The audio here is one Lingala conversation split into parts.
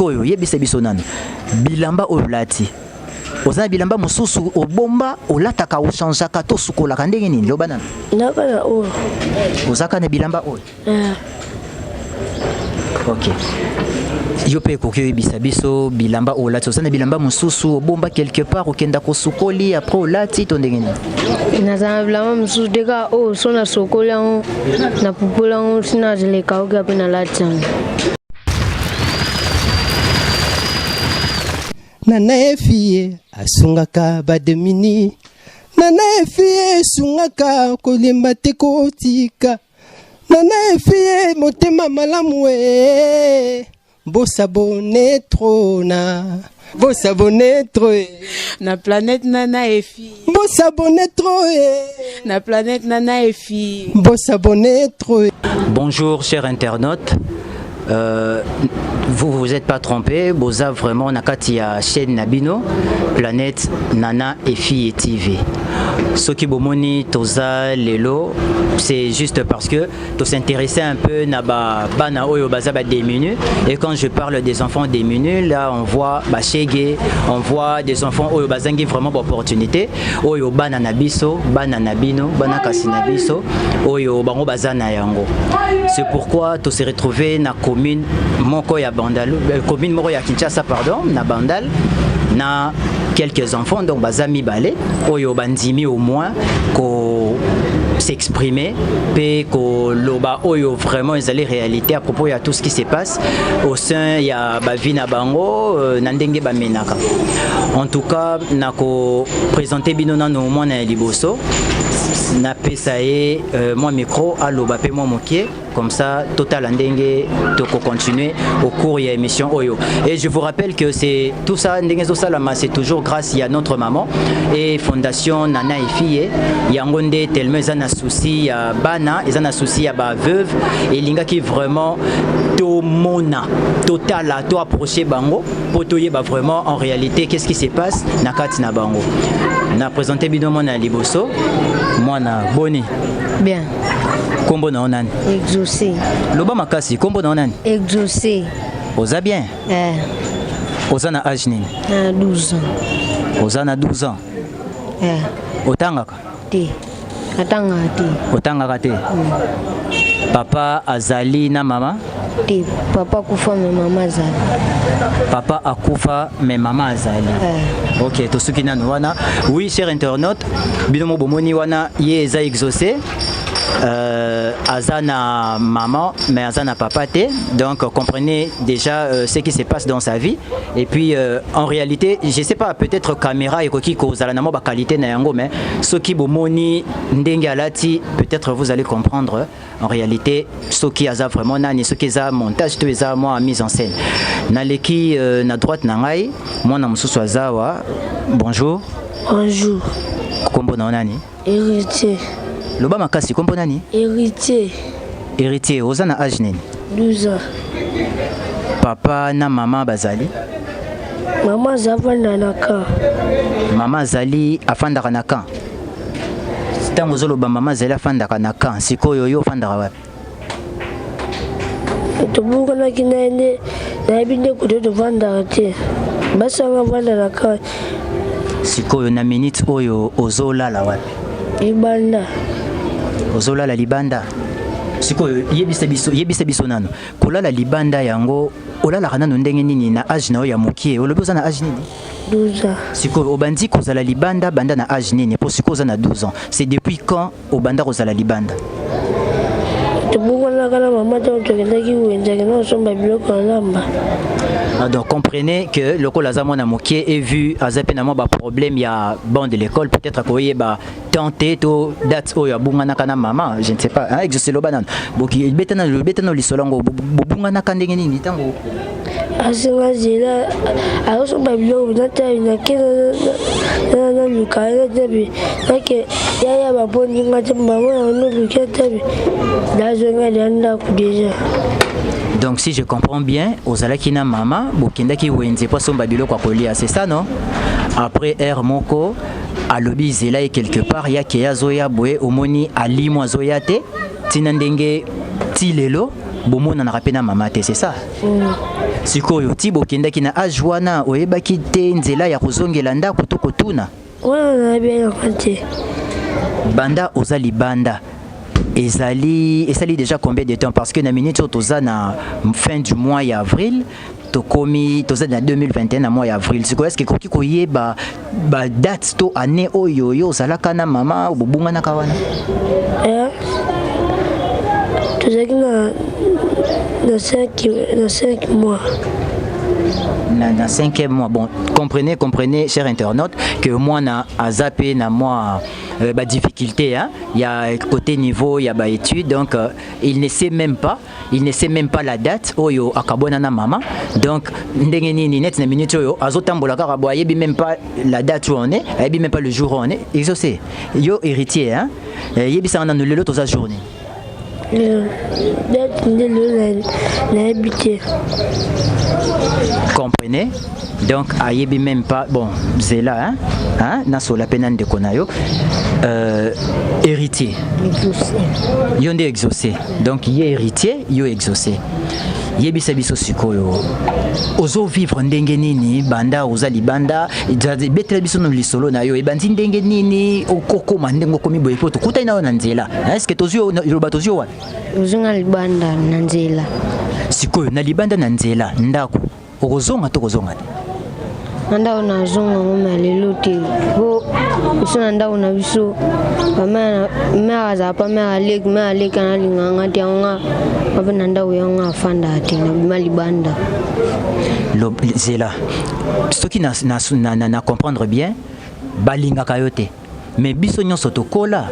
sikoyo yebisa biso nano bilamba olati ozana bilamba mususu obomba olataka ochangeaka to sukolaka ndenge nini loba nano nakana o ozaka na bilamba oyo ok yo pe koki oyebisa biso bilamba olati ozana bilamba mususu obomba quelque part okenda kosukoli après olati to ndenge nini nazana bilamba mususu deka o so na sokoli yango na pupula yango sina zeleka oki ape na lati yango Nana efie asungaka bademini Nana efie sungaka kolemba te kotika Nana efie motema malamu e Bosabone trona Bosabone troe Na planète Nana efie Bosabone troe Na planète Nana efie Bosabone troe. Bonjour chers internautes. Vous vous êtes pas trompé, Boza vraiment nakati ya chaîne Nabino, Planète Nana Efie TV. Ce qui bomoni toza lelo, c'est juste parce que tu s'intéressais un peu naba bana oyo bazaba démunis et quand je parle des enfants démunis, là on voit bachege, on voit des enfants oyo bazangi vraiment d'opportunité, oyo bana nabiso, bana nabino, bana kasi nabiso, oyo bango bazana yango. C'est pourquoi tu s'est retrouvé na commune moko ya Bandal, commune moko ya Kinshasa pardon, na Bandal, na quelques enfants donc bazami balé, oyo bandimi au moins ko s'exprimer pe ko loba oyo vraiment ils allaient réalité à propos de tout ce qui se passe au sein ya bavina bango na ndenge ba menaka. En tout cas nako présenter bino na no mona liboso na pesaye moi micro aloba pe moi mokie comme ça total ndenge to continuer au cours de l'émission Oyo. Et je vous rappelle que c'est tout ça ndenge zo salama c'est toujours grâce à notre maman et fondation Nana Efie yangonde tellement ils ont un souci ya bana ils ont un souci ya ba veuve et linga qui vraiment to mona total à to approcher bango pour to yeba vraiment en réalité qu'est-ce qui se passe na kati na bango. Na présenté bino mona liboso mona boni bien kombo na onani exaucé loba makasi kombo na onani exaucé oza bien oza na âge nini 12 ans oza na 12 ans otangaka te otangaka te papa azali na mama te papa kufa me mama azali papa akufa me mama azali ok tosuki nanu wana oui cher internaute binomo bomoni wana ye eza exaucé Azana maman mais Azana papa te donc comprenez déjà ce qui se passe dans sa vie et puis en réalité je sais pas peut-être caméra et koki kozala na mo ba qualité na yango mais ce qui bomoni ndenge alati peut-être vous allez comprendre en réalité ce qui aza vraiment nani ce qui za montage tout ça moi mise en scène na leki na droite na ngai mwana mususu azawa bonjour kombo na nani héritier loba makasi kombo nani héritier oza na âge nini 12 ans papa na mama bazali mama zavanda na ka mama azali afandaka na kan ntango ozoloba mama azali afandaka na kan sikoyo yo ofandaka wapi tobunganaki naye nayebi nde kote tovandaka te basanga vanda na ka sikoyo na minute oyo ozolala wapi libanda ozolala libanda sikoyo yebisa biso nano kolala libanda yango olalaka nano ndenge nini na âge na oyo ya mokie olobi oza na âge nini 12 ans sikoyo obandi kozala libanda banda na âge nini po sikoyo oza na 12 ans c'est depuis quand obanda kozala libanda tobunganaka na mama ntango tokendaki wenzaki na osomba biloko na lamba. Donc comprenez que le col mwana mokie est vu à zapenamo ba problème ya bon de l'école peut-être que ba tenter to date oyo bungana kana mama je ne sais pas hein exaucer lo banane boki betana lisolongo bungana kandenge nini tango asinga zela ayosomba biloko na tayi na kena na lukala tabi nake yaya baboni ngate mama no lukala tabi dazonga danda ku déjà. Donc si je comprends bien, ozalaki na mama bokendaki wenze po somba biloko kolia, c'est ça non? Après R moko alobi zela quelque part ya ke azoya boye omoni ali mozoya te tina ndenge ti lelo bomona na rapena mama te, c'est ça? sikoyo ti bokendaki na age wana oyebaki te nzela ya kozongela ndako to kotuna wana nayebi yango te. banda oza libanda esali déjà combien de temps parce que na minute toza na fin du mois ya avril tokomi toza na 2021 na mois ya avril sikoyo est-ce que koki koyeba ba date to année oyo yo ozalaka na mama obobunganaka wana tozalaki na 5 mois. Na 5e mois. Bon, comprenez, chers internautes, que moi, na azapé, na moi, difficulté, hein. Il y a côté niveau, il y a études, donc il ne sait même pas la date, oyo akabona na mama. Donc, ndengeni ni net na minute oyo, azotambola karabo, yebi même pas la date où on est, yebi même pas le jour où on est. Exaucé. Yo héritier, hein. Yebi ça on a le lot aux journée. Comprenez? Donc, ayebi même pas, bon, c'est là, hein, naso la peine de konayo, héritier. Yon de exaucé. Donc, y est héritier, yo exaucé. Yebi sabiso sikoyo. Ozo vivre ndenge nini, banda ozali banda, betela biso no lisolo na yo, ebandi ndenge nini, okoko mandengo komi boye poto, kuta ina na nzela. Est-ce que tozio yoba tozio wa? Ozonga libanda na nzela. Sikoyo na libanda na nzela, ndako. Okozonga to kozonga. Nanda na zonga ngoma lelo te. Bo biso nanda na biso. Pama mera za pa mera lek kana linganga te nga. Papa nanda uyanga fanda te na malibanda. Lo zela. Ce qui na comprendre bien balinga kayote. Mais biso nyonso tokola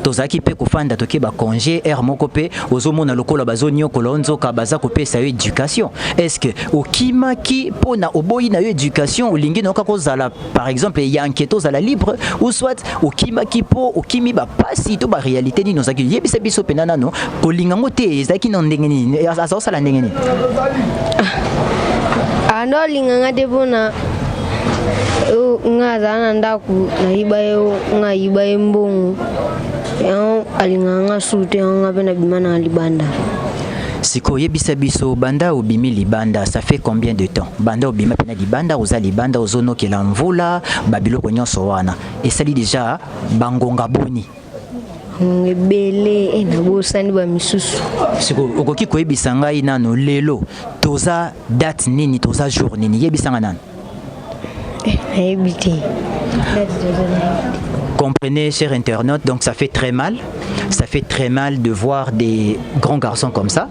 tozaki pe kofanda toke ba congé air moko pe ozomona lokola bazonyo kolonzo ka baza ko pesa yo éducation. Est-ce que okimaki pona oboyi na yo éducation olingi na kozala par exemple ya enquête za la libre ou soit okimaki po okimi ba pasi to ba réalité ni nozaki yebisa biso penana no kolinga ngote ezaki na ndenge ni azo sala ndenge ni ando linga ngade bona nga zana ndaku na ibayo nga ibaye mbongo yang alinganga sute nga pena bimana libanda. Siko yebisa biso banda obimi libanda ça fait combien de temps? Banda obima pena libanda oza libanda ozono kela mvula babilo nyonso wana esali déjà bangonga boni ngebele na bosani ba misusu. Siko okoki koyebisa ngai nano lelo toza date nini toza jour nini yebisa nga nano? Comprenez, chers internautes, donc ça fait très mal. Ça fait très mal de voir des grands garçons comme ça.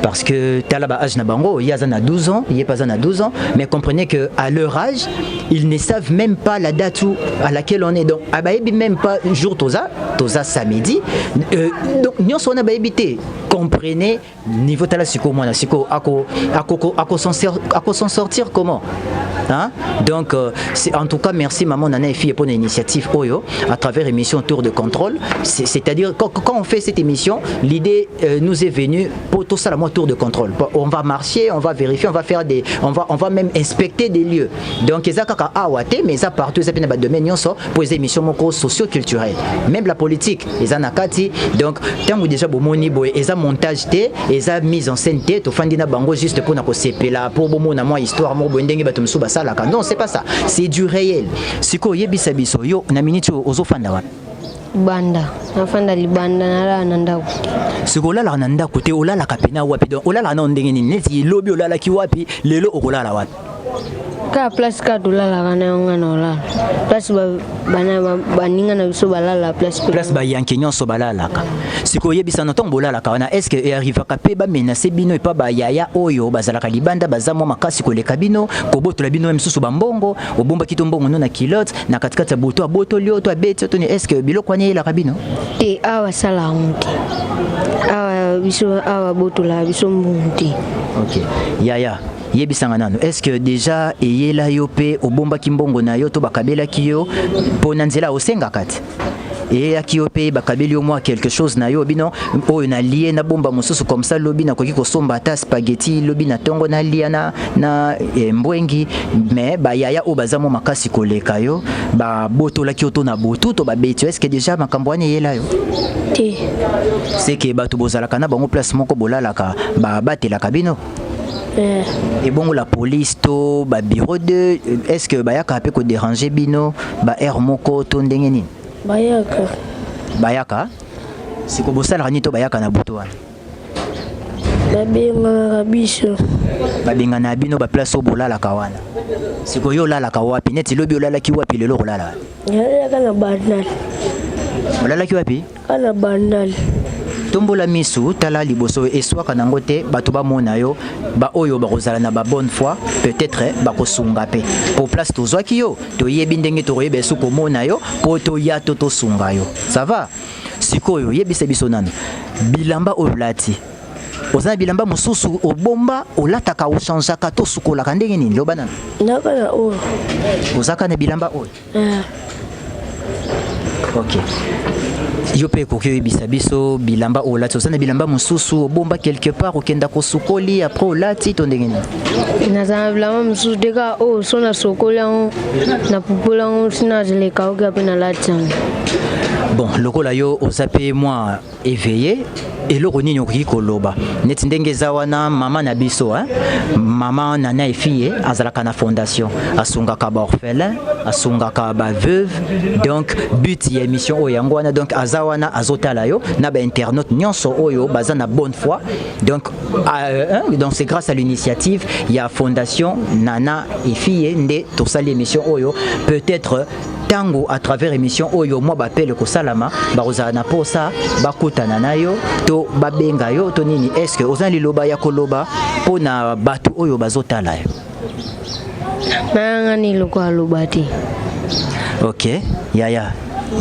Parce que Talaba âge Nabango, il y a 12 ans, il n'y a pas 12 ans. Mais comprenez qu'à leur âge, ils ne savent même pas la date à laquelle on est. Donc, même pas jour Toza samedi. Donc, nous sommes à éviter. Comprenez, niveau Tala Siko, moi, Siko, s'en sortir comment? Hein? Donc, en tout cas, merci Maman Nana et Fille pour l'initiative Oyo à travers l'émission Tour de Contrôle. C'est-à-dire, quand on fait cette émission, l'idée nous est venue pour tout ça, la Tour de Contrôle. On va marcher, on va vérifier, on va même inspecter des lieux. Donc, ils ont mais ça partout, ils ont domaine pour les émissions socio-culturelles. Même la politique, ils ont nakati. Donc, tant que déjà bomoni boy, ils ont montage té, ils ont mise en scène té, to fandina bango juste pour nako sepela pour bomo na moi histoire mo bondenge batum suba sala. Non, c'est pas ça. C'est du réel. Siko yebisa biso yo na minute ozofanda wa. Banda. Nafanda libanda nala nanda. Siko la nanda kote olala kapena wapi donc olala na ndenge nini neti lobi olala ki wapi lelo okolala wapi. Ka place ka dolala kana yonga na olala. Place bana baninga na biso balala place ba yanke nyonso balala ka. Siko yebisa na tombo olala ka wana est-ce que arrive ka pe ba menacer bino et pas ba yaya oyo bazala ka libanda bazamo makasi ko le kabino ko boto la bino même susu bambongo obomba kitombongo no na kilote na katikati boto aboto lio to abeti to est-ce que biloko anye la kabino te awa sala honte awa biso awa boto la biso mbunti. OK yaya yebisanga nano est-ce que déjà eyela yo pe obomba kimbongo na yo to bakabela kiyo pona nzela osenga kati et à qui au pays bakabeli au moins quelque chose na yo bino o na lié na bomba mosusu comme ça lobi na koki ko somba ta spaghetti lobi na tongo na liana na mbwengi mais ba yaya o bazamo makasi koleka yo ba boto la kioto na botu to ba beti est-ce que déjà makambwani yela yo ti c'est que ba to bozala kana bango place moko bolala ka ba batela kabino Et bon, la police, to, ba bureau de, est-ce que bayaka peut ko déranger bino, ba air moko to ndengeni? Bayaka. Bayaka? Si ko bosala rani to bayaka na buto wana. Babenga biso. Babenga na bino ba place au bolala kawana. Si ko yo lala ka wapi neti lobi olala ki wapi lelo kolala. Ya kana bandal. Olala ki wapi? Kana bandal. Tombola misu tala liboso eswaka nango te bato bamona yo ba oyo bakozala na ba bonne foi peut-être bakosunga pe pour place tozwaki yo toyebi ndenge toyeba su komona yo po toya to tosunga yo ça va sikoyo yebisa biso nano bilamba olati ozana bilamba mosusu obomba olataka ochangeaka to sukolaka ndenge nini loba nano nakana o ozaka na bilamba oyo ok yo pe koyebisa biso bilamba olati ozana bilamba mosusu obomba quelque part okenda kosukoli après olati to ndenge nini nazana bilamba mosusu deka o so na sokoli yango na pupola yango sinazileka oki ape nalati yango. Bon, lokola yo ozape moi éveillé et loko nini okoki koloba neti ndenge eza wana mama na biso mama nana efie azalaka na fondation asungaka ba orphelin asungaka ba veuve donc but ya émission oyo yango wana donc aza wana azotala yo na ba internaute nyonso oyo baza na bonne foi donc c'est grâce à l'initiative ya fondation nana efie nde tosali émission oyo peut-être tango à travers émission oyo moi bapele ko salama bakozala na posa bakutana na yo to babenga yo to nini est-ce que ozali loba ya koloba pona batu oyo bazotala yo nanga ni loko aloba te. OK yaya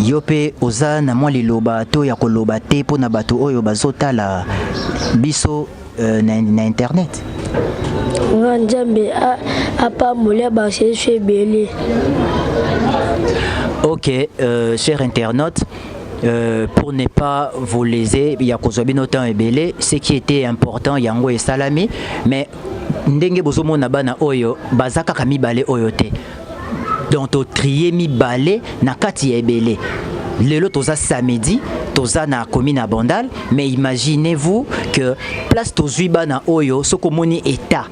yo pe oza na mwa liloba to ya koloba te pona batu oyo bazotala biso na internet nganjambe apambola basesu ebele. OK, chers internautes, pour ne pas vous léser, il y a temps et belé, ce qui était important, yango et salami, mais ndenge bozomo na bana oyo, bazaka kami balé oyote. Donc au trier mi balé na kati ebele. Lelo toza samedi, toza na commune à Bandal, mais imaginez-vous que place tozui bana oyo, sokomoni état.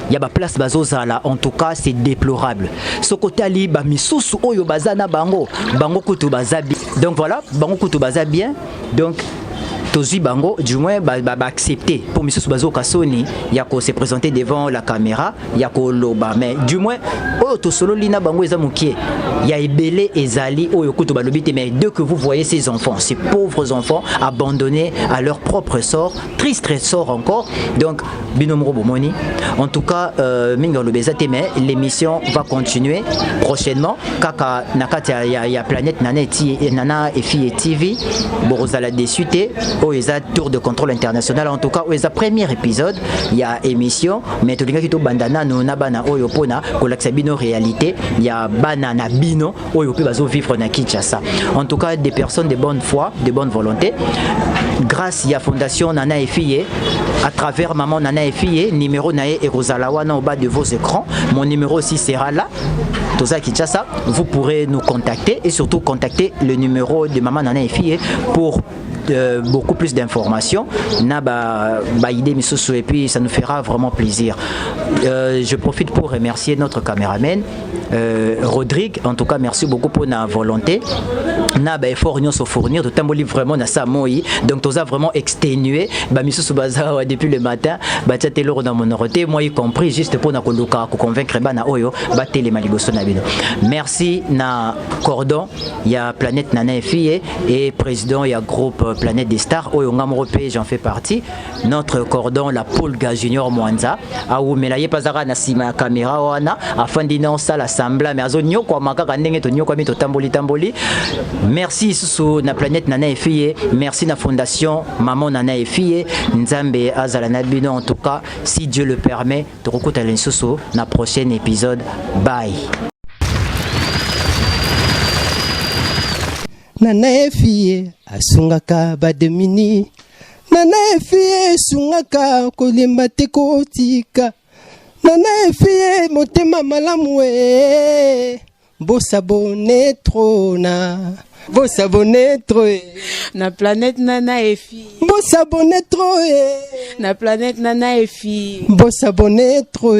Il y a ba place bazozala en tout cas c'est déplorable ce côté ali ba misusu oyo bazana bango kutu bazabi donc voilà bango kutu bazabi donc tozi bango du moins ba accepter pour misusu bazo kasoni ya ko se présenter devant la caméra ya ko loba mais du moins oyo to solo lina bango eza mukie ya ebele ezali oyo kutu balobite mais dès que vous voyez ces enfants ces pauvres enfants abandonnés à leur propre sort triste sort encore donc binomro bomoni en tout cas minga lobezate mais l'émission va continuer prochainement kaka nakati ya planète nana efie TV borozala desute oeza tour de contrôle international en tout cas oeza premier épisode il y a émission mais tolingaki to bandana no na bana oyo pona kolakisa bino réalité il y a bana na bino oyo pe bazo vivre na Kinshasa en tout cas des personnes de bonne foi de bonne volonté grâce à fondation Nana Efie à travers maman Nana Efie numéro nae et Rosalawana au bas de vos écrans mon numéro aussi sera là Toza Kinshasa vous pourrez nous contacter et surtout contacter le numéro de maman Nana Efie pour beaucoup plus d'informations na ba idée misoso et puis ça nous fera vraiment plaisir. Je profite pour remercier notre caméraman Rodrigue en tout cas merci beaucoup pour la volonté na ba effort nous se fournir de tamboli vraiment na sa moi donc toza vraiment exténué ba misoso baza depuis le matin ba tchatelo dans mon roté moi y compris juste pour na koluka ko convaincre bana oyo ba télé maliboso na bino. Merci na cordon il y a Planète Nana Efie et président il y a groupe Planète des Stars oyo ngamorope j'en fais partie notre cordon la Polga Junior Mwanza aou melaye pazara na sima caméra wana afin dino ça l'assemblage mais azonyo kwa makaka ndenge to nyoko mito tamboli merci sous na Planète Nana Efie merci na fondation maman Nana Efie nzambe azala na bino en tout cas si Dieu le permet to kokuta lensusu na prochain épisode bye. Nana Efie asungaka bademini Nana Efie sungaka kolemba te kotika Nana Efie motema malamu bosa bone trona Bo s'abonner trop. Na planète Nana et fille. Bo s'abonner trop. Na planète Nana et fille. Bo s'abonner trop.